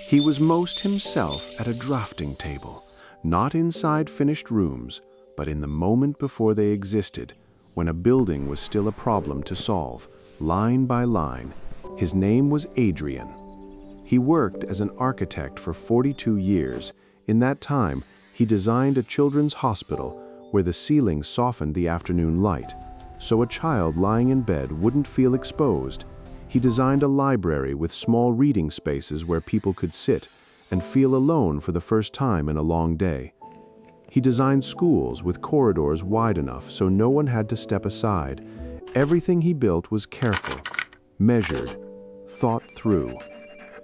He was most himself at a drafting table, not inside finished rooms, but in the moment before they existed, when a building was still a problem to solve, line by line. His name was Adrian. He worked as an architect for 42 years. In that time, he designed a children's hospital where the ceiling softened the afternoon light, so a child lying in bed wouldn't feel exposed. He designed a library with small reading spaces where people could sit and feel alone for the first time in a long day. He designed schools with corridors wide enough so no one had to step aside. Everything he built was careful, measured, thought through.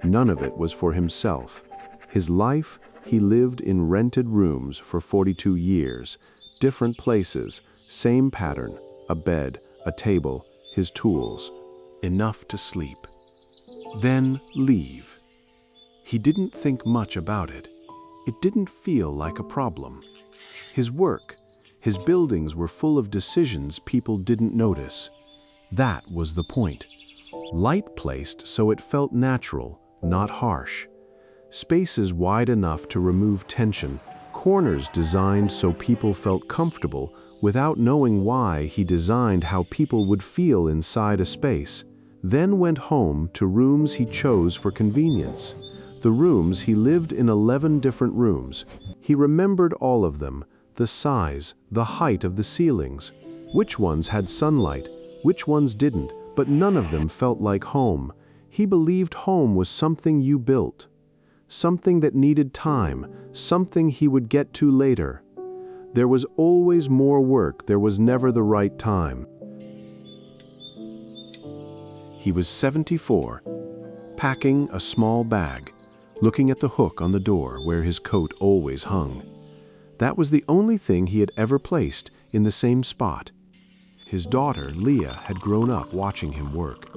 None of it was for himself. His life, he lived in rented rooms for 42 years, different places, same pattern, a bed, a table, his tools, enough to sleep. Then leave. He didn't think much about it. It didn't feel like a problem. His work, his buildings were full of decisions people didn't notice. That was the point. Light placed so it felt natural, not harsh. Spaces wide enough to remove tension, corners designed so people felt comfortable without knowing why. He designed how people would feel inside a space, then went home to rooms he chose for convenience. The rooms he lived in 11 different rooms. He remembered all of them, the size, the height of the ceilings, which ones had sunlight, which ones didn't, but none of them felt like home. He believed home was something you built, something that needed time, something he would get to later. There was always more work, there was never the right time. He was 74, packing a small bag, looking at the hook on the door where his coat always hung. That was the only thing he had ever placed in the same spot. His daughter, Leah, had grown up watching him work.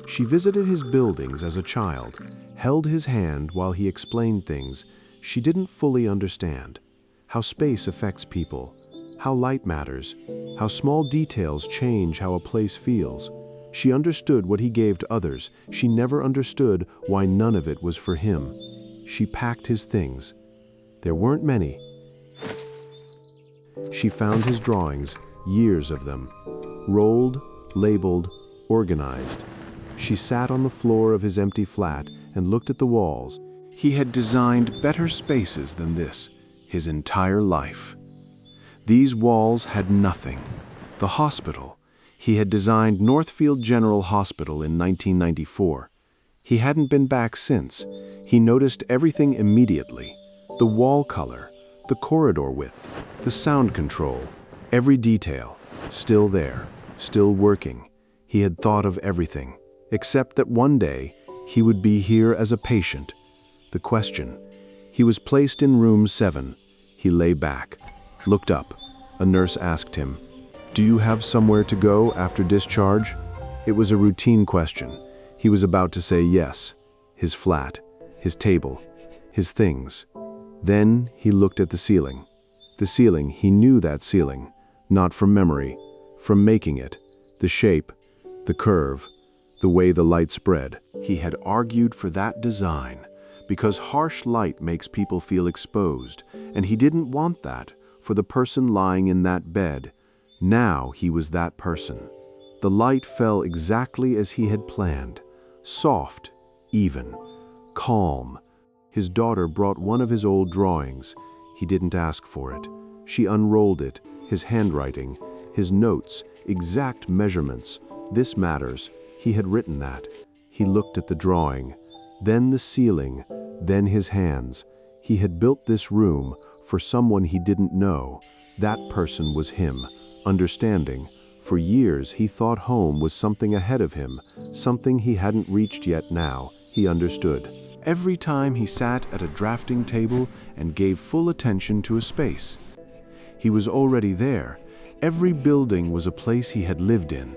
She visited his buildings as a child, held his hand while he explained things she didn't fully understand. How space affects people, how light matters, how small details change how a place feels. She understood what he gave to others. She never understood why none of it was for him. She packed his things. There weren't many. She found his drawings, years of them, rolled, labeled, organized. She sat on the floor of his empty flat and looked at the walls. He had designed better spaces than this his entire life. These walls had nothing. The hospital. He had designed Northfield General Hospital in 1994. He hadn't been back since. He noticed everything immediately. The wall color, the corridor width, the sound control, every detail, still there, still working. He had thought of everything, except that one day he would be here as a patient. The question. He was placed in room 7. He lay back, looked up. A nurse asked him, "Do you have somewhere to go after discharge?" It was a routine question. He was about to say yes. His flat, his table, his things. Then he looked at the ceiling. The ceiling, he knew that ceiling, not from memory, from making it, the shape, the curve, the way the light spread. He had argued for that design because harsh light makes people feel exposed, and he didn't want that for the person lying in that bed. Now he was that person. The light fell exactly as he had planned, soft, even, calm. His daughter brought one of his old drawings. He didn't ask for it. She unrolled it, his handwriting, his notes, exact measurements. This matters. He had written that. He looked at the drawing, then the ceiling, then his hands. He had built this room for someone he didn't know. That person was him, understanding. For years he thought home was something ahead of him, something he hadn't reached yet. Now he understood. Every time he sat at a drafting table and gave full attention to a space, he was already there. Every building was a place he had lived in.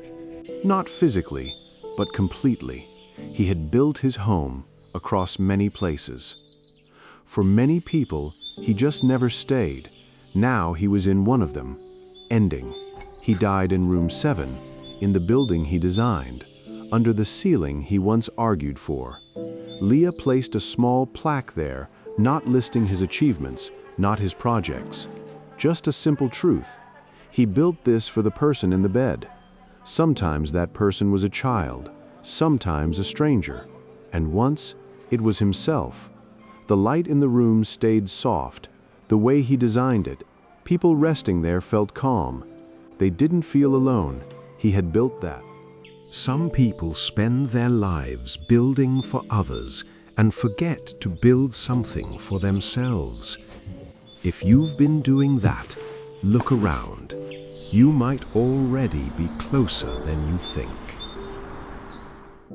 Not physically, but completely. He had built his home across many places. For many people, he just never stayed. Now he was in one of them, ending. He died in room 7, in the building he designed, under the ceiling he once argued for. Leah placed a small plaque there, not listing his achievements, not his projects. Just a simple truth. He built this for the person in the bed. Sometimes that person was a child, sometimes a stranger, and once it was himself. The light in the room stayed soft, the way he designed it. People resting there felt calm. They didn't feel alone. He had built that. Some people spend their lives building for others and forget to build something for themselves. If you've been doing that, look around. You might already be closer than you think.